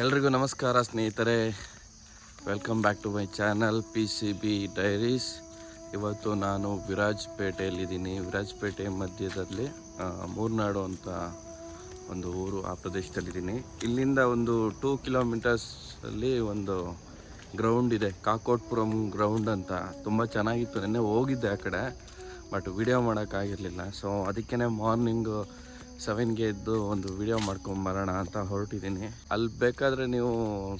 ಎಲ್ರಿಗೂ ನಮಸ್ಕಾರ ಸ್ನೇಹಿತರೆ, welcome back to my channel PCB diaries. ಇವತ್ತು ನಾನು ವಿರಾಜಪೇಟೆಯಲ್ಲಿದ್ದೀನಿ. ವಿರಾಜಪೇಟೆ ಮಧ್ಯದಲ್ಲಿ ಮೂರ್ನಾಡು ಅಂತ ಒಂದು ಊರು, ಆ ಪ್ರದೇಶದಲ್ಲಿದ್ದೀನಿ. ಇಲ್ಲಿಂದ ಒಂದು 2 ಕಿಲೋಮೀಟರ್ಸಲ್ಲಿ ಒಂದು ಗ್ರೌಂಡ್ ಇದೆ, ಕಾಕೋಟ್ಪುರಂ ಗ್ರೌಂಡ್ ಅಂತ. ತುಂಬ ಚೆನ್ನಾಗಿತ್ತು. ನೆನ್ನೆ ಹೋಗಿದ್ದೆ ಆ ಕಡೆ, ಬಟ್ ವಿಡಿಯೋ ಮಾಡೋಕ್ಕಾಗಿರಲಿಲ್ಲ. ಸೊ ಅದಕ್ಕೇ ಮಾರ್ನಿಂಗು 7ಗೆ ಎದ್ದು ಒಂದು ವಿಡಿಯೋ ಮಾಡ್ಕೊಂಬರೋಣ ಅಂತ ಹೊರಟಿದ್ದೀನಿ. ಅಲ್ಲಿ ಬೇಕಾದರೆ ನೀವು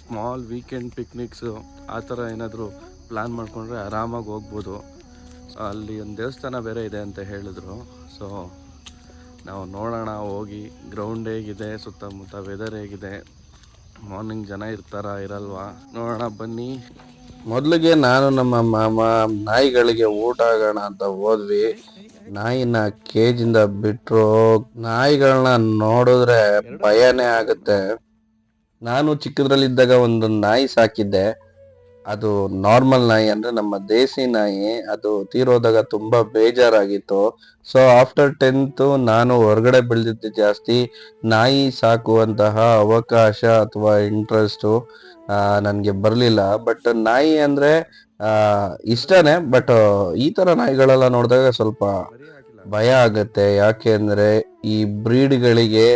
ಸ್ಮಾಲ್ ವೀಕೆಂಡ್ ಪಿಕ್ನಿಕ್ಸು ಆ ಥರ ಏನಾದರೂ ಪ್ಲ್ಯಾನ್ ಮಾಡಿಕೊಂಡ್ರೆ ಆರಾಮಾಗಿ ಹೋಗ್ಬೋದು. ಅಲ್ಲಿ ಒಂದು ದೇವಸ್ಥಾನ ಬೇರೆ ಇದೆ ಅಂತ ಹೇಳಿದ್ರು. ಸೊ ನಾವು ನೋಡೋಣ, ಹೋಗಿ ಗ್ರೌಂಡ್ ಹೇಗಿದೆ, ಸುತ್ತಮುತ್ತ ವೆದರ್ ಹೇಗಿದೆ, ಮಾರ್ನಿಂಗ್ ಜನ ಇರ್ತಾರಾ ಇರಲ್ವಾ ನೋಡೋಣ ಬನ್ನಿ. ಮೊದಲಿಗೆ ನಾನು ನಮ್ಮ ಮಾಮ ನಾಯಿಗಳಿಗೆ ಊಟ ಆಗೋಣ ಅಂತ ಹೋದ್ವಿ. ನಾಯಿನ ಕೇಜಿಂದ ಬಿಟ್ರು. ನಾಯಿಗಳನ್ನ ನೋಡಿದ್ರೆ ಭಯನೇ ಆಗುತ್ತೆ. ನಾನು ಚಿಕ್ಕದ್ರಲ್ಲಿದ್ದಾಗ ಒಂದು ನಾಯಿ ಸಾಕಿದ್ದೆ. ಅದು ನಾರ್ಮಲ್ ನಾಯಿ, ಅಂದ್ರೆ ನಮ್ಮ ದೇಸಿ ನಾಯಿ. ಅದು ತೀರೋದಾಗ ತುಂಬಾ ಬೇಜಾರಾಗಿತ್ತು. ಸೊ ಆಫ್ಟರ್ 10th ನಾನು ಹೊರಗಡೆ ಬೆಳೆದಿದ್ದೆ ಜಾಸ್ತಿ. ನಾಯಿ ಸಾಕುವಂತಹ ಅವಕಾಶ ಅಥವಾ ಇಂಟ್ರೆಸ್ಟು ನನಗೆ ಬರಲಿಲ್ಲ. ಬಟ್ ನಾಯಿ ಅಂದ್ರೆ ಇಷ್ಟನೇ. ಬಟ್ ಈ ತರ ನಾಯಿಗಳೆಲ್ಲ ನೋಡಿದಾಗ ಸ್ವಲ್ಪ ಭಯ ಆಗತ್ತೆ. ಯಾಕೆ ಅಂದ್ರೆ ಈ ಬ್ರೀಡ್ಗಳಿಗೆ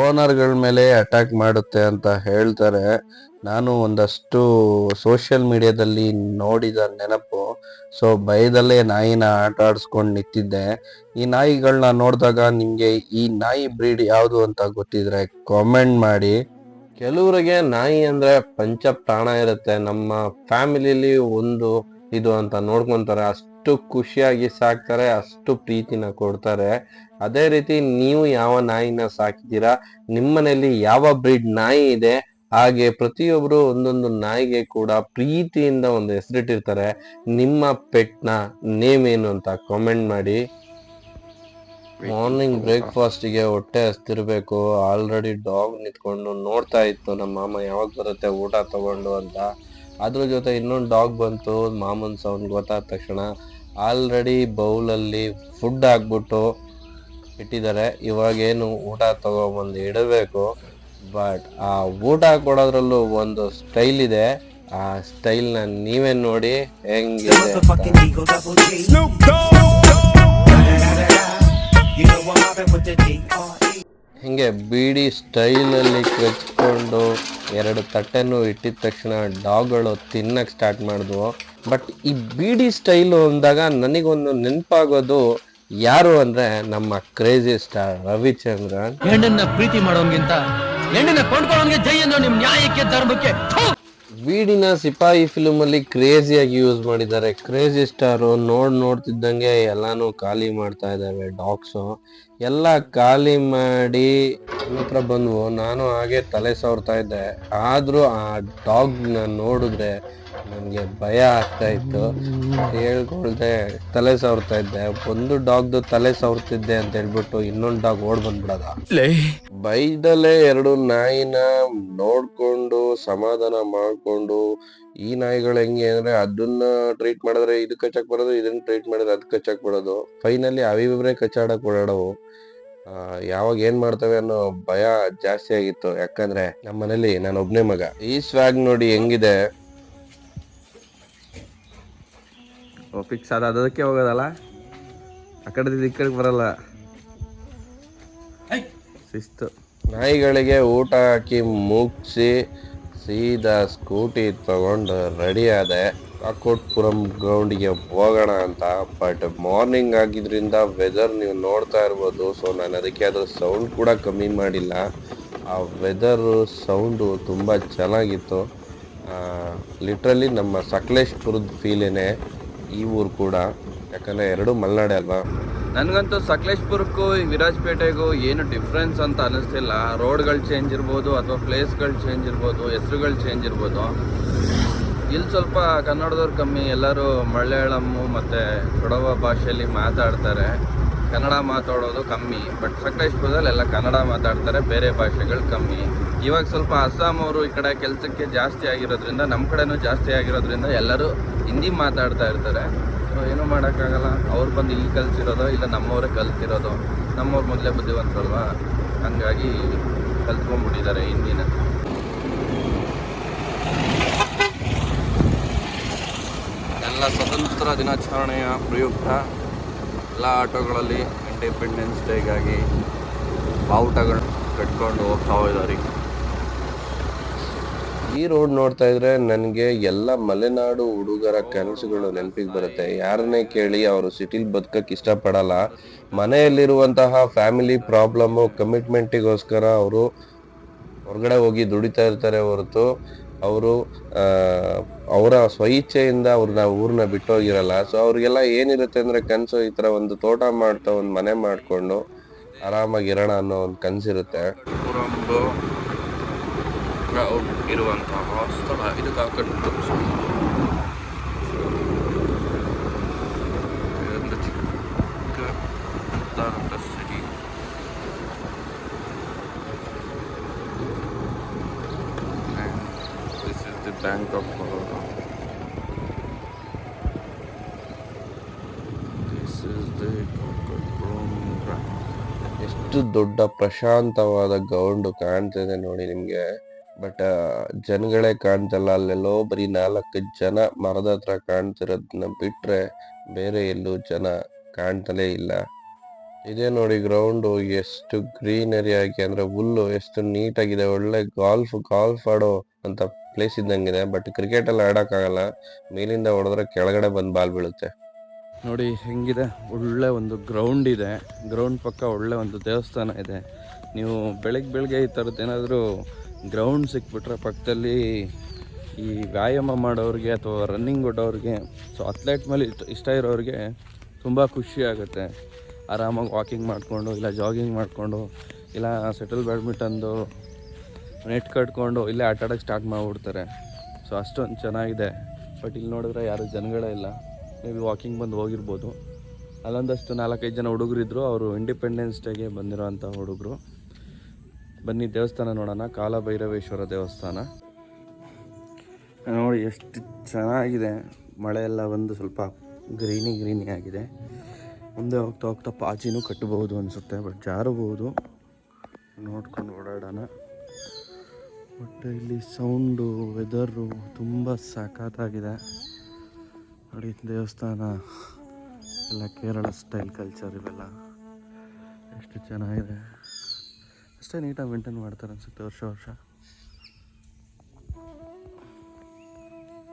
ಓನರ್ಗಳ ಮೇಲೆ ಅಟ್ಯಾಕ್ ಮಾಡುತ್ತೆ ಅಂತ ಹೇಳ್ತಾರೆ. ನಾನು ಒಂದಷ್ಟು ಸೋಷಿಯಲ್ ಮೀಡಿಯಾದಲ್ಲಿ ನೋಡಿದ ನೆನಪು. ಸೊ ಭಯದಲ್ಲೇ ನಾಯಿನ ಆಟ ಆಡಿಸ್ಕೊಂಡು ನಿಂತಿದ್ದೆ. ಈ ನಾಯಿಗಳನ್ನ ನೋಡಿದಾಗ ನಿಮ್ಗೆ ಈ ನಾಯಿ ಬ್ರೀಡ್ ಯಾವುದು ಅಂತ ಗೊತ್ತಿದ್ರೆ ಕಾಮೆಂಟ್ ಮಾಡಿ. ಕೆಲವರಿಗೆ ನಾಯಿ ಅಂದ್ರೆ ಪಂಚ ಪ್ರಾಣ ಇರುತ್ತೆ. ನಮ್ಮ ಫ್ಯಾಮಿಲಿಲಿ ಒಂದು ಇದು ಅಂತ ನೋಡ್ಕೊಂತಾರೆ. ಅಷ್ಟು ಖುಷಿಯಾಗಿ ಸಾಕ್ತಾರೆ, ಅಷ್ಟು ಪ್ರೀತಿನ ಕೊಡ್ತಾರೆ. ಅದೇ ರೀತಿ ನೀವು ಯಾವ ನಾಯಿನ ಸಾಕಿದ್ದೀರಾ, ನಿಮ್ಮನೇಲಿ ಯಾವ ಬ್ರೀಡ್ ನಾಯಿ ಇದೆ, ಹಾಗೆ ಪ್ರತಿಯೊಬ್ರು ಒಂದೊಂದು ನಾಯಿಗೆ ಕೂಡ ಪ್ರೀತಿಯಿಂದ ಒಂದು ಹೆಸರಿಟ್ಟಿರ್ತಾರೆ. ನಿಮ್ಮ ಪೆಟ್ನ ನೇಮ್ ಏನು ಅಂತ ಕಾಮೆಂಟ್ ಮಾಡಿ. ಮಾರ್ನಿಂಗ್ ಬ್ರೇಕ್ಫಾಸ್ಟಿಗೆ ಹೊಟ್ಟೆ ಹಸ್ತಿರ್ಬೇಕು. ಆಲ್ರೆಡಿ ಡಾಗ್ ನಿಂತ್ಕೊಂಡು ನೋಡ್ತಾ ಇತ್ತು ನಮ್ಮ ಮಾಮ ಯಾವಾಗ ಬರುತ್ತೆ ಊಟ ತಗೊಂಡು ಅಂತ. ಅದ್ರ ಜೊತೆ ಇನ್ನೊಂದು ಡಾಗ್ ಬಂತು. ಮಾಮನ್ ಸೌಂಡ್ ಗೊತ್ತಾದ ತಕ್ಷಣ ಆಲ್ರೆಡಿ ಬೌಲಲ್ಲಿ ಫುಡ್ ಹಾಕ್ಬಿಟ್ಟು ಇಟ್ಟಿದ್ದಾರೆ. ಇವಾಗೇನು ಊಟ ತಗೊಬಂದು ಇಡಬೇಕು. ಬಟ್ ಆ ಊಟ ಕೊಡೋದ್ರಲ್ಲೂ ಒಂದು ಸ್ಟೈಲ್ ಇದೆ. ಆ ಸ್ಟೈಲ್ನ ನೀವೇ ನೋಡಿ ಹೆಂಗಿದೆ ಹಿಂಗೆ ಬೀಡಿ ಸ್ಟೈಲಲ್ಲಿ ಕಚ್ಕೊಂಡು 2 ತಟ್ಟೆನೂ ಇಟ್ಟಿದ ತಕ್ಷಣ ಡಾಗ್ಗಳು ತಿನ್ನಕ್ಕೆ ಸ್ಟಾರ್ಟ್ ಮಾಡಿದ್ವು. ಬಟ್ ಈ ಬೀಡಿ ಸ್ಟೈಲು ಅಂದಾಗ ನನಗೊಂದು ನೆನಪಾಗೋದು ಯಾರು ಅಂದ್ರೆ ನಮ್ಮ ಕ್ರೇಜಿ ಸ್ಟಾರ್ ರವಿಚಂದ್ರನ್. ಹೆಣ್ಣನ್ನ ಪ್ರೀತಿ ಮಾಡೋನ್ಗಿಂತ ಹೆಣ್ಣನ್ನ ಕೊಂಡ್ಕೊಳ್ಳೋನ್ಗೆ ಜೈ ಅನ್ನೋ ನಿಮ್ ನ್ಯಾಯಕ್ಕೆ ಧರ್ಮಕ್ಕೆ. ಬೀಡಿನ ಸಿಪಾಯಿ ಫಿಲ್ಮ್ ಅಲ್ಲಿ ಕ್ರೇಜಿಯಾಗಿ ಯೂಸ್ ಮಾಡಿದ್ದಾರೆ. ಕ್ರೇಜಿ ಸ್ಟಾರು ನೋಡ್ತಿದ್ದಂಗೆ ಎಲ್ಲಾನು ಖಾಲಿ ಮಾಡ್ತಾ ಇದ್ದಾವೆ ಡಾಗ್ಸು. ಎಲ್ಲ ಖಾಲಿ ಮಾಡಿ ನನ್ನ ಹತ್ರ ಬಂದ್ವು. ನಾನು ಹಾಗೆ ತಲೆ ಸವರ್ತಾ ಇದ್ದೆ. ಆದ್ರೂ ಆ ಡಾಗ್ನ ನೋಡಿದ್ರೆ ನನಗೆ ಭಯ ಆಗ್ತಾ ಇತ್ತು. ಹೇಳ್ಕೊಳ್ದೆ ತಲೆ ಸವರ್ತಾ ಇದ್ದೆ. ಒಂದು ಡಾಗ್ದು ತಲೆ ಸವರ್ತಿದ್ದೆ ಅಂತ ಹೇಳ್ಬಿಟ್ಟು ಇನ್ನೊಂದು ಡಾಗ್ ಓಡ್ ಬಂದ್ಬಿಡದ. ಬೈದಲ್ಲೇ 2 ನಾಯಿನ ನೋಡ್ಕೊಂಡು ಸಮಾಧಾನ ಮಾಡ್ಕೊಂಡು. ಈ ನಾಯಿಗಳು ಹೆಂಗೆ ಅಂದ್ರೆ ಅದನ್ನ ಟ್ರೀಟ್ ಮಾಡಿದ್ರೆ ಇದು ಕಚ್ಚಾಕ್ ಬರೋದು, ಇದನ್ನ ಟ್ರೀಟ್ ಮಾಡಿದ್ರೆ ಅದ್ ಕಚ್ಚಾಕ್ ಬಿಡೋದು. ಫೈನಲಿ ಅವಿಬ್ರೆ ಕಚ್ಚಾಡಕ್ ಓಡಾಡವು. ಯಾವಾಗ ಏನ್ ಮಾಡ್ತವೆ ಅನ್ನೋ ಭಯ ಜಾಸ್ತಿ ಆಗಿತ್ತು. ಯಾಕಂದ್ರೆ ನಮ್ಮ ಮನೇಲಿ ನಾನು ಒಬ್ನೇ ಮಗ. ಈ ಸ್ವಾಗ್ ನೋಡಿ ಹೆಂಗಿದೆ. ಫಿಕ್ಸ್ ಅದಕ್ಕೆ ಹೋಗೋದಲ್ಲ, ಆ ಕಡೆ ಈ ಕಡೆಗೆ ಬರಲ್ಲ. ಶಿಸ್ತು. ನಾಯಿಗಳಿಗೆ ಊಟ ಹಾಕಿ ಮುಗಿಸಿ ಸೀದಾ ಸ್ಕೂಟಿ ತಗೊಂಡು ರೆಡಿ ಆದೆ. ಕಾಕೋಟ್ಪುರಂ ಗ್ರೌಂಡಿಗೆ ಹೋಗೋಣ ಅಂತ. ಬಟ್ ಮಾರ್ನಿಂಗ್ ಆಗಿದ್ರಿಂದ ವೆದರ್ ನೀವು ನೋಡ್ತಾ ಇರ್ಬೋದು. ಸೊ ನಾನು ಅದಕ್ಕೆ ಅದ್ರ ಸೌಂಡ್ ಕೂಡ ಕಮ್ಮಿ ಮಾಡಿಲ್ಲ. ಆ ವೆದರು ಸೌಂಡು ತುಂಬ ಚೆನ್ನಾಗಿತ್ತು. ಲಿಟ್ರಲಿ ನಮ್ಮ ಸಕಲೇಶ್ಪುರದ ಫೀಲೇನೆ ಈ ಊರು ಕೂಡ. ಯಾಕಂದರೆ 2 ಮಲೆನಾಡೆ ಅಲ್ವಾ. ನನಗಂತೂ ಸಕಲೇಶ್ಪುರಕ್ಕೂ ವಿರಾಜಪೇಟೆಗೂ ಏನು ಡಿಫ್ರೆನ್ಸ್ ಅಂತ ಅನ್ನಿಸ್ತಿಲ್ಲ. ರೋಡ್ಗಳು ಚೇಂಜ್ ಇರ್ಬೋದು, ಅಥವಾ ಪ್ಲೇಸ್ಗಳು ಚೇಂಜ್ ಇರ್ಬೋದು, ಹೆಸ್ರುಗಳು ಚೇಂಜ್ ಇರ್ಬೋದು. ಇಲ್ಲಿ ಸ್ವಲ್ಪ ಕನ್ನಡದವ್ರು ಕಮ್ಮಿ. ಎಲ್ಲರೂ ಮಲಯಾಳಮ್ಮು ಮತ್ತು ಕೊಡವ ಭಾಷೆಯಲ್ಲಿ ಮಾತಾಡ್ತಾರೆ. ಕನ್ನಡ ಮಾತಾಡೋದು ಕಮ್ಮಿ. ಬಟ್ ಸಕಲೇಶ್ಪುರದಲ್ಲಿ ಎಲ್ಲ ಕನ್ನಡ ಮಾತಾಡ್ತಾರೆ, ಬೇರೆ ಭಾಷೆಗಳು ಕಮ್ಮಿ. ಇವಾಗ ಸ್ವಲ್ಪ ಅಸ್ಸಾಂ ಅವರು ಈ ಕಡೆ ಕೆಲಸಕ್ಕೆ ಜಾಸ್ತಿ ಆಗಿರೋದ್ರಿಂದ, ನಮ್ಮ ಕಡೆನೂ ಜಾಸ್ತಿ ಆಗಿರೋದ್ರಿಂದ ಎಲ್ಲರೂ ಹಿಂದಿ ಮಾತಾಡ್ತಾ ಇರ್ತಾರೆ. ಸೊ ಏನೂ ಮಾಡೋಕ್ಕಾಗಲ್ಲ. ಅವ್ರು ಬಂದು ಇಲ್ಲಿ ಕಲ್ತಿರೋದು, ಇಲ್ಲ ನಮ್ಮವರೇ ಕಲ್ತಿರೋದು. ನಮ್ಮವ್ರು ಮೊದಲೇ ಬುದ್ಧಿವಂತರಲ್ವ, ಹಂಗಾಗಿ ಕಲ್ತ್ಕೊಂಡ್ಬಿಟ್ಟಿದ್ದಾರೆ ಹಿಂದಿನ. ಸ್ವಾತಂತ್ರ್ಯ ದಿನಾಚರಣೆಯ ಪ್ರಯುಕ್ತ ಎಲ್ಲ ಆಟೋಗಳಲ್ಲಿ ಇಂಡಿಪೆಂಡೆನ್ಸ್ ಡೇಗಾಗಿ ಬಾವುಟಗಳು ಕಟ್ಕೊಂಡು ಹೋಗ್ತಾ ಇದ್ದಾರೆ. ಈ ರೋಡ್ ನೋಡ್ತಾ ಇದ್ರೆ ನನಗೆ ಎಲ್ಲ ಮಲೆನಾಡು ಹುಡುಗರ ಕನಸುಗಳು ನೆನಪಿಗೆ ಬರುತ್ತೆ. ಯಾರನ್ನೇ ಕೇಳಿ ಅವರು ಸಿಟಿಲಿ ಬದುಕಕ್ಕೆ ಇಷ್ಟಪಡಲ್ಲ. ಮನೆಯಲ್ಲಿರುವಂತಹ ಫ್ಯಾಮಿಲಿ ಪ್ರಾಬ್ಲಮ್ ಕಮಿಟ್ಮೆಂಟಿಗೋಸ್ಕರ ಅವರು ಹೊರಗಡೆ ಹೋಗಿ ದುಡಿತಾ ಇರ್ತಾರೆ ಹೊರತು ಅವರು ಅವರ ಸ್ವಇಚ್ಛೆಯಿಂದ ಅವ್ರನ್ನ ಊರ್ನ ಬಿಟ್ಟೋಗಿರಲ್ಲ. ಸೊ ಅವ್ರಿಗೆಲ್ಲ ಏನಿರುತ್ತೆ ಅಂದ್ರೆ ಕನಸು ಈ ತರ ಒಂದು ತೋಟ ಮಾಡ್ತಾ ಒಂದು ಮನೆ ಮಾಡ್ಕೊಂಡು ಆರಾಮಾಗಿರೋಣ ಅನ್ನೋ ಒಂದು ಕನಸಿರುತ್ತೆ. ಇರುವಂತಹ ಸ್ಥಳ ಇದಕ್ಕೆ ಹಾಕೊಂಡು ಚಿಕ್ಕ city. This is the Bank of Baroda. This is the ಎಷ್ಟು ದೊಡ್ಡ ಪ್ರಶಾಂತವಾದ ಗ್ರೌಂಡ್ ಕಾಣ್ತಿದೆ ನೋಡಿ ನಿಮ್ಗೆ. ಬಟ್ ಜನಗಳೇ ಕಾಣ್ತಲ್ಲ. ಅಲ್ಲೆಲ್ಲೋ ಬರೀ 4 ಜನ ಮರದ ಹತ್ರ ಕಾಣ್ತಿರೋದನ್ನ ಬಿಟ್ರೆ ಬೇರೆ ಎಲ್ಲೂ ಜನ ಕಾಣ್ತಲೇ ಇಲ್ಲ. ಇದೇ ನೋಡಿ ಗ್ರೌಂಡು ಎಷ್ಟು ಗ್ರೀನರಿ ಆಗಿ ಅಂದ್ರೆ ಹುಲ್ಲು ಎಷ್ಟು ನೀಟಾಗಿದೆ. ಒಳ್ಳೆ ಗಾಲ್ಫ್ ಆಡೋ ಅಂತ ಪ್ಲೇಸ್ ಇದ್ದಂಗಿದೆ. ಬಟ್ ಕ್ರಿಕೆಟ್ ಎಲ್ಲ ಆಡೋಕ್ಕಾಗಲ್ಲ, ಮೇಲಿಂದ ಹೊಡೆದ್ರೆ ಕೆಳಗಡೆ ಬಂದು ಬಾಲ್ ಬೀಳುತ್ತೆ. ನೋಡಿ ಹೆಂಗಿದೆ, ಒಳ್ಳೆ ಒಂದು ಗ್ರೌಂಡ್ ಇದೆ. ಗ್ರೌಂಡ್ ಪಕ್ಕ ಒಳ್ಳೆ ಒಂದು ದೇವಸ್ಥಾನ ಇದೆ. ನೀವು ಬೆಳಗ್ಗೆ ಈ ಥರದ್ದು ಏನಾದರೂ ಗ್ರೌಂಡ್ ಸಿಕ್ಬಿಟ್ರೆ ಪಕ್ಕದಲ್ಲಿ ಈ ವ್ಯಾಯಾಮ ಮಾಡೋರಿಗೆ ಅಥವಾ ರನ್ನಿಂಗ್ ಓಡೋರಿಗೆ, ಸೊ ಅಥ್ಲೆಟ್ ಮೇಲೆ ಇಷ್ಟ ಇರೋರಿಗೆ ತುಂಬ ಖುಷಿ ಆಗುತ್ತೆ. ಆರಾಮಾಗಿ ವಾಕಿಂಗ್ ಮಾಡಿಕೊಂಡು ಇಲ್ಲ ಜಾಗಿಂಗ್ ಮಾಡಿಕೊಂಡು ಇಲ್ಲ ಸೆಟಲ್ ಬ್ಯಾಡ್ಮಿಂಟನ್ದು ನೆಟ್ ಕಟ್ಕೊಂಡು ಇಲ್ಲೇ ಆಟ ಆಡೋಕ್ಕೆ ಸ್ಟಾರ್ಟ್ ಮಾಡಿಬಿಡ್ತಾರೆ. ಸೊ ಅಷ್ಟೊಂದು ಚೆನ್ನಾಗಿದೆ. ಬಟ್ ಇಲ್ಲಿ ನೋಡಿದ್ರೆ ಯಾರು ಜನಗಳೇ ಇಲ್ಲ. ಮೇ ಬಿ ವಾಕಿಂಗ್ ಬಂದು ಹೋಗಿರ್ಬೋದು. ಅಲ್ಲೊಂದಷ್ಟು 4-5 ಜನ ಹುಡುಗರಿದ್ರು. ಅವರು ಇಂಡಿಪೆಂಡೆನ್ಸ್ ಡೇಗೆ ಬಂದಿರೋಂಥ ಹುಡುಗರು. ಬನ್ನಿ ದೇವಸ್ಥಾನ ನೋಡೋಣ. ಕಾಲಭೈರವೇಶ್ವರ ದೇವಸ್ಥಾನ ನೋಡಿ ಎಷ್ಟು ಚೆನ್ನಾಗಿದೆ. ಮಳೆ ಎಲ್ಲ ಬಂದು ಸ್ವಲ್ಪ ಗ್ರೀನಿ ಆಗಿದೆ. ಮುಂದೆ ಹೋಗ್ತಾ ಪಾಚಿನೂ ಕಟ್ಟಬಹುದು ಅನಿಸುತ್ತೆ. ಬಟ್ ಜಾರಬಹುದು, ನೋಡ್ಕೊಂಡು ಓಡಾಡೋಣ. ಬಟ್ ಇಲ್ಲಿ ಸೌಂಡು ವೆದರು ತುಂಬ ಸಖತ್ತಾಗಿದೆ ನೋಡಿ. ದೇವಸ್ಥಾನ ಎಲ್ಲ ಕೇರಳ ಸ್ಟೈಲ್ ಕಲ್ಚರ್ ಇವೆಲ್ಲ ಎಷ್ಟು ಚೆನ್ನಾಗಿದೆ. ಅಷ್ಟೇ ನೀಟಾಗಿ ಮೇಂಟೈನ್ ಮಾಡ್ತಾರೆ ಅನಿಸುತ್ತೆ ವರ್ಷ.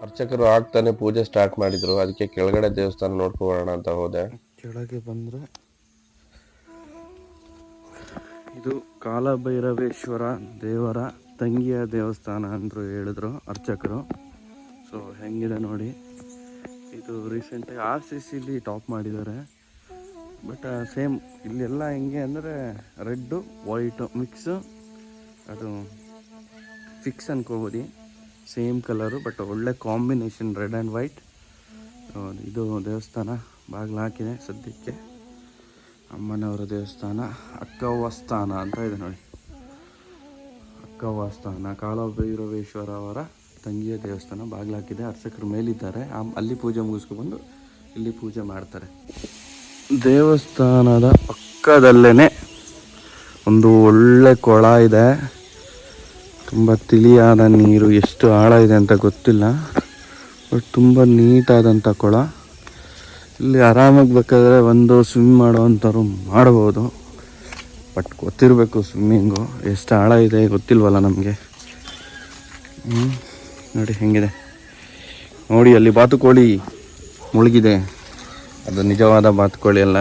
ಅರ್ಚಕರು ಆಗ್ತಾನೆ ಪೂಜೆ ಸ್ಟಾರ್ಟ್ ಮಾಡಿದ್ರು. ಅದಕ್ಕೆ ಕೆಳಗಡೆ ದೇವಸ್ಥಾನ ನೋಡ್ಕೊಳ್ಳೋಣ ಅಂತ ಹೋದೆ. ಕೆಳಗೆ ಬಂದರೆ ಇದು ಕಾಲಭೈರವೇಶ್ವರ ದೇವರ ತಂಗಿಯ ದೇವಸ್ಥಾನ ಅಂದರು ಹೇಳಿದ್ರು ಅರ್ಚಕರು. ಸೊ ಹೆಂಗಿದೆ ನೋಡಿ. ಇದು ರೀಸೆಂಟಾಗಿ RCCಲಿ ಟಾಪ್ ಮಾಡಿದ್ದಾರೆ. ಬಟ್ ಸೇಮ್ ಇಲ್ಲೆಲ್ಲ ಹೆಂಗೆ ಅಂದರೆ ರೆಡ್ಡು ವೈಟು ಮಿಕ್ಸು, ಅದು ಫಿಕ್ಸ್ ಅನ್ಕೋಬೋದು. ಸೇಮ್ ಕಲರು ಬಟ್ ಒಳ್ಳೆ ಕಾಂಬಿನೇಷನ್ ರೆಡ್ ಆ್ಯಂಡ್ ವೈಟ್. ಇದು ದೇವಸ್ಥಾನ ಬಾಗಿಲು ಹಾಕಿದೆ ಸದ್ಯಕ್ಕೆ. ಅಮ್ಮನವರ ದೇವಸ್ಥಾನ ಅಕ್ಕವ್ವ ಸ್ಥಾನ ಅಂತ ಇದೆ ನೋಡಿ. ಅಕ್ಕವ್ವ ಸ್ಥಾನ ಕಾಲಭೈರವೇಶ್ವರ ಅವರ ತಂಗಿಯ ದೇವಸ್ಥಾನ ಬಾಗಿಲು ಹಾಕಿದೆ. ಅರ್ಚಕರು ಮೇಲಿದ್ದಾರೆ. ಅಲ್ಲಿ ಪೂಜೆ ಮುಗಿಸ್ಕೊಬಂದು ಇಲ್ಲಿ ಪೂಜೆ ಮಾಡ್ತಾರೆ. ದೇವಸ್ಥಾನದ ಪಕ್ಕದಲ್ಲೇ ಒಂದು ಒಳ್ಳೆ ಕೊಳ ಇದೆ. ತುಂಬ ತಿಳಿಯಾದ ನೀರು, ಎಷ್ಟು ಆಳ ಇದೆ ಅಂತ ಗೊತ್ತಿಲ್ಲ. ಬಟ್ ತುಂಬ ನೀಟಾದಂಥ ಕೊಳ. ಇಲ್ಲಿ ಆರಾಮಾಗಿ ಬೇಕಾದರೆ ಒಂದು ಸ್ವಿಮ್ ಮಾಡೋವಂಥವ್ರು ಮಾಡ್ಬೋದು. ಬಟ್ ಗೊತ್ತಿರಬೇಕು ಸ್ವಿಮ್ಮಿಂಗು. ಎಷ್ಟು ಆಳ ಇದೆ ಗೊತ್ತಿಲ್ವಲ್ಲ ನಮಗೆ. ನೋಡಿ ಹೆಂಗಿದೆ ನೋಡಿ. ಅಲ್ಲಿ ಬಾತುಕೋಳಿ ಮುಳುಗಿದೆ. ಅದು ನಿಜವಾದ ಬಾತುಕೋಳಿ ಅಲ್ಲ,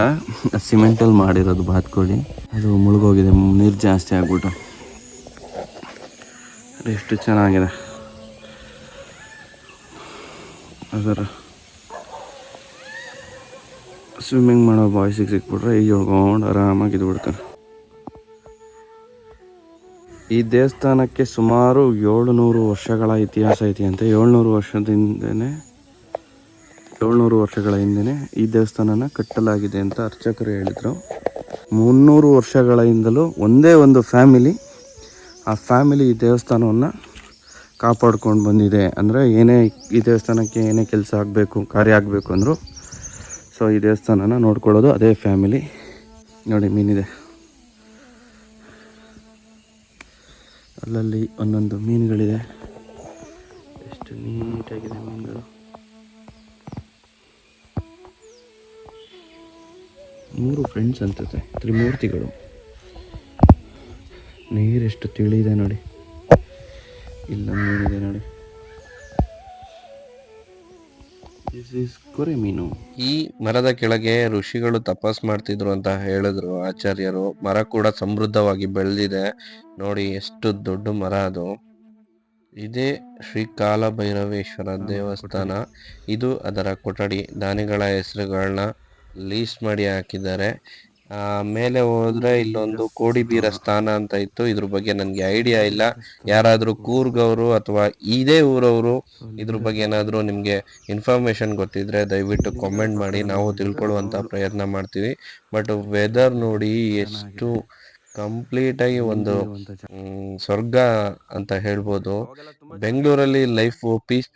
ಸಿಮೆಂಟಲ್ಲಿ ಮಾಡಿರೋದು ಬಾತುಕೋಳಿ. ಅದು ಮುಳುಗೋಗಿದೆ ನೀರು ಜಾಸ್ತಿ ಆಗ್ಬಿಟ್ಟು. ಎಷ್ಟು ಚೆನ್ನಾಗಿದೆ. ಅದರ ಸ್ವಿಮ್ಮಿಂಗ್ ಮಾಡೋ ಬಾಯ್ಸಿಗೆ ಸಿಕ್ಬಿಟ್ರೆ ಈಗ ಹೋಗ್ಕೊಂಡು ಆರಾಮಾಗಿ ಇದ್ಬಿಡ್ತಾರೆ. ಈ ದೇವಸ್ಥಾನಕ್ಕೆ ಸುಮಾರು 700 ವರ್ಷಗಳ ಇತಿಹಾಸ ಐತಿ ಅಂತೆ. 700 ವರ್ಷಗಳ ಹಿಂದೆ ಈ ದೇವಸ್ಥಾನನ ಕಟ್ಟಲಾಗಿದೆ ಅಂತ ಅರ್ಚಕರು ಹೇಳಿದರು. 300 ವರ್ಷಗಳಿಂದಲೂ ಒಂದೇ ಒಂದು ಫ್ಯಾಮಿಲಿ, ಆ ಫ್ಯಾಮಿಲಿ ಈ ದೇವಸ್ಥಾನವನ್ನು ಕಾಪಾಡ್ಕೊಂಡು ಬಂದಿದೆ. ಅಂದರೆ ಏನೇ ಈ ದೇವಸ್ಥಾನಕ್ಕೆ ಏನೇ ಕೆಲಸ ಆಗಬೇಕು, ಕಾರ್ಯ ಆಗಬೇಕು ಅಂದರು ಸೊ ಈ ದೇವಸ್ಥಾನನ ನೋಡ್ಕೊಳ್ಳೋದು ಅದೇ ಫ್ಯಾಮಿಲಿ. ನೋಡಿ ಮೀನಿದೆ, ಅಲ್ಲಲ್ಲಿ ಒಂದೊಂದು ಮೀನುಗಳಿದೆ. ಎಷ್ಟು ನೀಟಾಗಿದೆ ಮೀನುಗಳು. ಮೂರು ಫ್ರೆಂಡ್ಸ್ ಅಂತತೆ ತ್ರಿಮೂರ್ತಿಗಳು. ನೀರೆಷ್ಟು ತಿಳಿಇದೆ ನೋಡಿ, ಇಲ್ಲೊಂದು ಮೀನಿದೆ ನೋಡಿ, ದಿಸ್ ಈಸ್ ಕೊರೆ ಮೀನು. ಈ ಮರದ ಕೆಳಗೆ ಋಷಿಗಳು ತಪಸ್ ಮಾಡ್ತಿದ್ರು ಅಂತ ಹೇಳಿದ್ರು ಆಚಾರ್ಯರು. ಮರ ಕೂಡ ಸಮೃದ್ಧವಾಗಿ ಬೆಳೆದಿದೆ ನೋಡಿ, ಎಷ್ಟು ದೊಡ್ಡ ಮರ ಅದು. ಇದೇ ಶ್ರೀ ಕಾಲಭೈರವೇಶ್ವರ ದೇವಸ್ಥಾನ. ಇದು ಅದರ ಕೊಠಡಿ. ದಾನಿಗಳ ಹೆಸರುಗಳನ್ನ ಲೀಸ್ಟ್ ಮಾಡಿ ಹಾಕಿದ್ದಾರೆ. ಮೇಲೆ ಹೋದ್ರೆ ಇಲ್ಲೊಂದು ಕೋಡಿ ಬೀರ ಸ್ಥಾನ ಅಂತ ಇತ್ತು. ಇದ್ರ ಬಗ್ಗೆ ನನಗೆ ಐಡಿಯಾ ಇಲ್ಲ. ಯಾರಾದರೂ ಕೂರ್ಗವರು ಅಥವಾ ಇದೇ ಊರವರು ಇದ್ರ ಬಗ್ಗೆ ಏನಾದರೂ ನಿಮಗೆ ಇನ್ಫಾರ್ಮೇಶನ್ ಗೊತ್ತಿದ್ರೆ ದಯವಿಟ್ಟು ಕಾಮೆಂಟ್ ಮಾಡಿ, ನಾವು ತಿಳ್ಕೊಳ್ಳುವಂತ ಪ್ರಯತ್ನ ಮಾಡ್ತೀವಿ. ಬಟ್ ವೆದರ್ ನೋಡಿ ಎಷ್ಟು ಕಂಪ್ಲೀಟ್ ಆಗಿ ಒಂದು ಸ್ವರ್ಗ ಅಂತ ಹೇಳ್ಬೋದು. ಬೆಂಗಳೂರಲ್ಲಿ ಲೈಫ್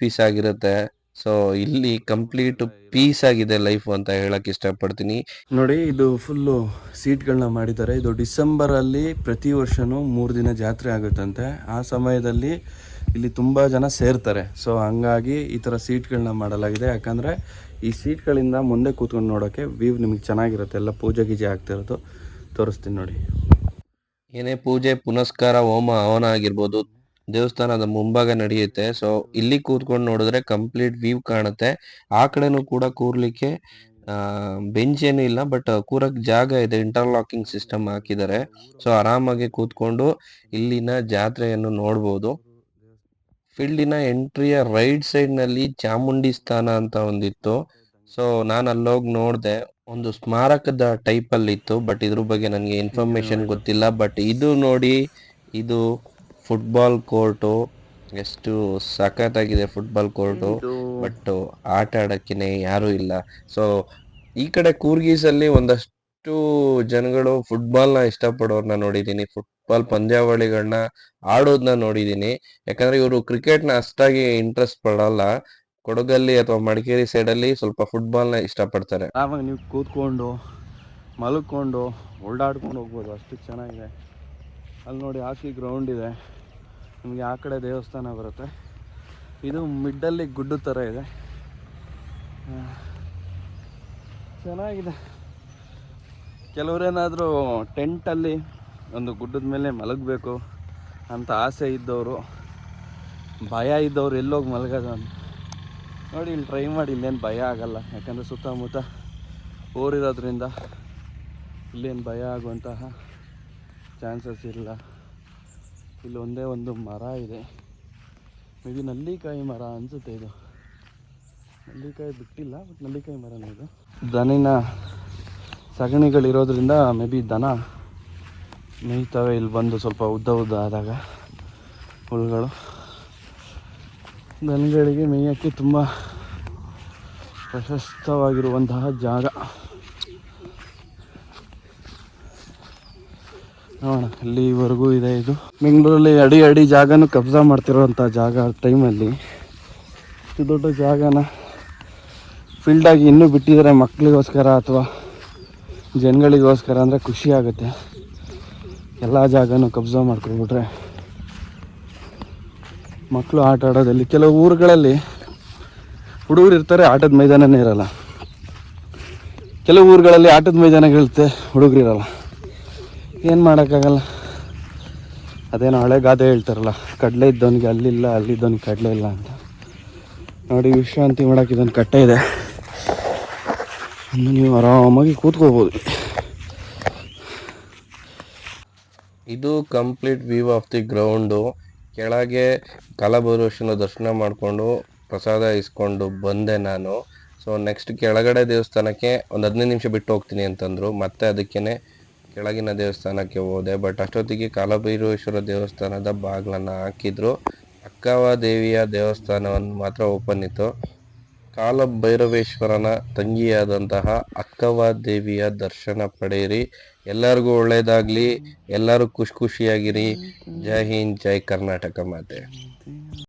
ಪೀಸ್ ಆಗಿರುತ್ತೆ. ಸೊ ಇಲ್ಲಿ ಕಂಪ್ಲೀಟ್ ಪೀಸ್ ಆಗಿದೆ ಲೈಫ್ ಅಂತ ಹೇಳಕ್ ಇಷ್ಟಪಡ್ತೀನಿ. ನೋಡಿ, ಇದು ಫುಲ್ಲು ಸೀಟ್ಗಳನ್ನ ಮಾಡಿದ್ದಾರೆ. ಇದು ಡಿಸೆಂಬರ್ ಅಲ್ಲಿ ಪ್ರತಿ ವರ್ಷನೂ 3 ದಿನ ಜಾತ್ರೆ ಆಗುತ್ತಂತೆ. ಆ ಸಮಯದಲ್ಲಿ ಇಲ್ಲಿ ತುಂಬ ಜನ ಸೇರ್ತಾರೆ. ಸೊ ಹಂಗಾಗಿ ಈ ಥರ ಸೀಟ್ಗಳನ್ನ ಮಾಡಲಾಗಿದೆ. ಯಾಕಂದರೆ ಈ ಸೀಟ್ಗಳಿಂದ ಮುಂದೆ ಕೂತ್ಕೊಂಡು ನೋಡೋಕ್ಕೆ ವ್ಯೂ ನಿಮಗೆ ಚೆನ್ನಾಗಿರುತ್ತೆ. ಎಲ್ಲ ಪೂಜೆ ಗೀಜೆ ಆಗ್ತಿರೋದು ತೋರಿಸ್ತೀನಿ ನೋಡಿ. ಏನೇ ಪೂಜೆ ಪುನಸ್ಕಾರ ಹೋಮ ಹವನ ಆಗಿರ್ಬೋದು ದೇವಸ್ಥಾನದ ಮುಂಭಾಗ ನಡೆಯುತ್ತೆ. ಸೊ ಇಲ್ಲಿ ಕೂತ್ಕೊಂಡು ನೋಡಿದ್ರೆ ಕಂಪ್ಲೀಟ್ ವ್ಯೂ ಕಾಣುತ್ತೆ. ಆ ಕಡೆನೂ ಕೂಡ ಕೂರ್ಲಿಕ್ಕೆ ಬೆಂಚ್ ಏನು ಇಲ್ಲ, ಬಟ್ ಕೂರಕ್ ಜಾಗ ಇದೆ. ಇಂಟರ್ಲಾಕಿಂಗ್ ಸಿಸ್ಟಮ್ ಹಾಕಿದ್ದಾರೆ. ಸೊ ಆರಾಮಾಗಿ ಕೂತ್ಕೊಂಡು ಇಲ್ಲಿನ ಜಾತ್ರೆಯನ್ನು ನೋಡ್ಬೋದು. ಫೀಲ್ಡಿನ ಎಂಟ್ರಿಯ ರೈಟ್ ಸೈಡ್ ನಲ್ಲಿ ಚಾಮುಂಡಿ ಸ್ಥಾನ ಅಂತ ಒಂದಿತ್ತು. ಸೊ ನಾನು ಅಲ್ಲೋಗಿ ನೋಡಿದೆ, ಒಂದು ಸ್ಮಾರಕದ ಟೈಪ್ ಅಲ್ಲಿ ಇತ್ತು. ಬಟ್ ಇದ್ರ ಬಗ್ಗೆ ನನಗೆ ಇನ್ಫಾರ್ಮೇಶನ್ ಗೊತ್ತಿಲ್ಲ. ಬಟ್ ಇದು ನೋಡಿ, ಇದು ಫುಟ್ಬಾಲ್ ಕೋರ್ಟು. ಎಷ್ಟು ಸಖತ್ತಾಗಿದೆ ಫುಟ್ಬಾಲ್ ಕೋರ್ಟು. ಬಟ್ ಆಟ ಆಡೋಕ್ಕೇನೆ ಯಾರೂ ಇಲ್ಲ. ಸೊ ಈ ಕಡೆ ಕೂರ್ಗೀಸಲ್ಲಿ ಒಂದಷ್ಟು ಜನಗಳು ಫುಟ್ಬಾಲ್ನ ಇಷ್ಟಪಡೋರ್ನ ನೋಡಿದ್ದೀನಿ. ಫುಟ್ಬಾಲ್ ಪಂದ್ಯಾವಳಿಗಳನ್ನ ಆಡೋದನ್ನ ನೋಡಿದ್ದೀನಿ. ಯಾಕಂದ್ರೆ ಇವರು ಕ್ರಿಕೆಟ್ನ ಅಷ್ಟಾಗಿ ಇಂಟ್ರೆಸ್ಟ್ ಪಡಲ್ಲ. ಕೊಡಗಲ್ಲಿ ಅಥವಾ ಮಡಿಕೇರಿ ಸೈಡಲ್ಲಿ ಸ್ವಲ್ಪ ಫುಟ್ಬಾಲ್ನ ಇಷ್ಟಪಡ್ತಾರೆ. ಆವಾಗ ನೀವು ಕೂತ್ಕೊಂಡು ಮಲ್ಕೊಂಡು ಓಡಾಡ್ಕೊಂಡು ಹೋಗ್ಬೋದು, ಅಷ್ಟು ಚೆನ್ನಾಗಿದೆ. ಅಲ್ಲಿ ನೋಡಿ ಹಾಕಿ ಗ್ರೌಂಡ್ ಇದೆ. ನಿಮಗೆ ಆ ಕಡೆ ದೇವಸ್ಥಾನ ಬರುತ್ತೆ. ಇದು ಮಿಡ್ಡಲ್ಲಿ ಗುಡ್ಡ ಥರ ಇದೆ, ಚೆನ್ನಾಗಿದೆ. ಕೆಲವರೇನಾದರೂ ಟೆಂಟಲ್ಲಿ ಒಂದು ಗುಡ್ಡದ ಮೇಲೆ ಮಲಗಬೇಕು ಅಂತ ಆಸೆ ಇದ್ದವರು, ಭಯ ಇದ್ದವ್ರು ಎಲ್ಲೋಗಿ ಮಲಗೋದು ಅಂತ ನೋಡಿ ಇಲ್ಲಿ ಟ್ರೈ ಮಾಡಿ. ಇಲ್ಲೇನು ಭಯ ಆಗಲ್ಲ. ಯಾಕಂದರೆ ಸುತ್ತಮುತ್ತ ಊರಿರೋದ್ರಿಂದ ಇಲ್ಲೇನು ಭಯ ಆಗುವಂತಹ ಚಾನ್ಸಸ್ ಇಲ್ಲ. ಇಲ್ಲಿ ಒಂದೇ ಒಂದು ಮರ ಇದೆ, ಮೇ ಬಿ ನಲ್ಲಿಕಾಯಿ ಮರ ಅನಿಸುತ್ತೆ. ಇದು ನಲ್ಲಿಕಾಯಿ ಬಿಟ್ಟಿಲ್ಲ, ಬಟ್ ನಲ್ಲಿಕಾಯಿ ಮರನೇ ಇದು. ದನಿನ ಸಗಣಿಗಳಿರೋದ್ರಿಂದ ಮೇ ಬಿ ದನ ಮೇಯ್ತವೆ ಇಲ್ಲಿ ಬಂದು. ಸ್ವಲ್ಪ ಉದ್ದ ಆದಾಗ ಹುಳುಗಳು ದನಗಳಿಗೆ ಮೇಯೋಕ್ಕೆ ತುಂಬ ಪ್ರಶಸ್ತವಾಗಿರುವಂತಹ ಜಾಗ. ನೋಡೋಣ ಅಲ್ಲಿವರೆಗೂ ಇದೆ. ಇದು ಬೆಂಗಳೂರಲ್ಲಿ ಅಡಿ ಜಾಗನೂ ಕಬ್ಜಾ ಮಾಡ್ತಿರೋಂಥ ಜಾಗ. ಟೈಮಲ್ಲಿ ಇಷ್ಟು ದೊಡ್ಡ ಜಾಗನ ಫೀಲ್ಡಾಗಿ ಇನ್ನೂ ಬಿಟ್ಟಿದ್ದಾರೆ ಮಕ್ಕಳಿಗೋಸ್ಕರ ಅಥವಾ ಜನಗಳಿಗೋಸ್ಕರ ಅಂದರೆ ಖುಷಿ ಆಗುತ್ತೆ. ಎಲ್ಲ ಜಾಗನೂ ಕಬ್ಜಾ ಮಾಡ್ಕೊಂಡ್ಬಿಟ್ರೆ ಮಕ್ಕಳು ಆಟ ಆಡೋದಲ್ಲಿ, ಕೆಲವು ಊರುಗಳಲ್ಲಿ ಹುಡುಗರು ಇರ್ತಾರೆ, ಆಟದ ಮೈದಾನನೇ ಇರಲ್ಲ. ಕೆಲವು ಊರುಗಳಲ್ಲಿ ಆಟದ ಮೈದಾನಗಳಿರುತ್ತೆ, ಹುಡುಗರು ಇರಲ್ಲ. ಏನು ಮಾಡೋಕ್ಕಾಗಲ್ಲ. ಅದೇನೋ ಹಳೆ ಗಾದೆ ಹೇಳ್ತಾರಲ್ಲ, ಕಡಲೆ ಇದ್ದವನಿಗೆ ಅಲ್ಲಿಲ್ಲ, ಅಲ್ಲಿದ್ದವನಿಗೆ ಕಡಲೆ ಇಲ್ಲ ಅಂತ. ನೋಡಿ, ವಿಶ್ರಾಂತಿ ಮಾಡೋಕೆ ಇದೊಂದು ಕಟ್ಟೆ ಇದೆ. ಇನ್ನು ನೀವು ಆರಾಮಾಗಿ ಕೂತ್ಕೋಬೋದು. ಇದು complete view of the ground. ಕೆಳಗೆ ಕಾಲಭೈರವೇಶ್ವರನ ದರ್ಶನ ಮಾಡಿಕೊಂಡು ಪ್ರಸಾದ ಇಸ್ಕೊಂಡು ಬಂದೆ ನಾನು. ಸೊ ನೆಕ್ಸ್ಟ್ ಕೆಳಗಡೆ ದೇವಸ್ಥಾನಕ್ಕೆ ಒಂದು 15 ನಿಮಿಷ ಬಿಟ್ಟು ಹೋಗ್ತೀನಿ ಅಂತಂದರು. ಮತ್ತೆ ಅದಕ್ಕೇ ಕೆಳಗಿನ ದೇವಸ್ಥಾನಕ್ಕೆ ಹೋದೆ. ಬಟ್ ಅಷ್ಟೊತ್ತಿಗೆ ಕಾಲಭೈರವೇಶ್ವರ ದೇವಸ್ಥಾನದ ಬಾಗಿಲನ್ನು ಹಾಕಿದ್ರು. ಅಕ್ಕವ್ವ ದೇವಿಯ ದೇವಸ್ಥಾನವನ್ನು ಮಾತ್ರ ಓಪನ್ ಇತ್ತು. ಕಾಲಭೈರವೇಶ್ವರನ ತಂಗಿಯಾದಂತಹ ಅಕ್ಕವ್ವ ದೇವಿಯ ದರ್ಶನ ಪಡೆಯಿರಿ. ಎಲ್ಲರಿಗೂ ಒಳ್ಳೇದಾಗಲಿ, ಎಲ್ಲರೂ ಖುಷಿಯಾಗಿರಿ. ಜೈ ಹಿಂದ್, ಜೈ ಕರ್ನಾಟಕ ಮಾತೆ.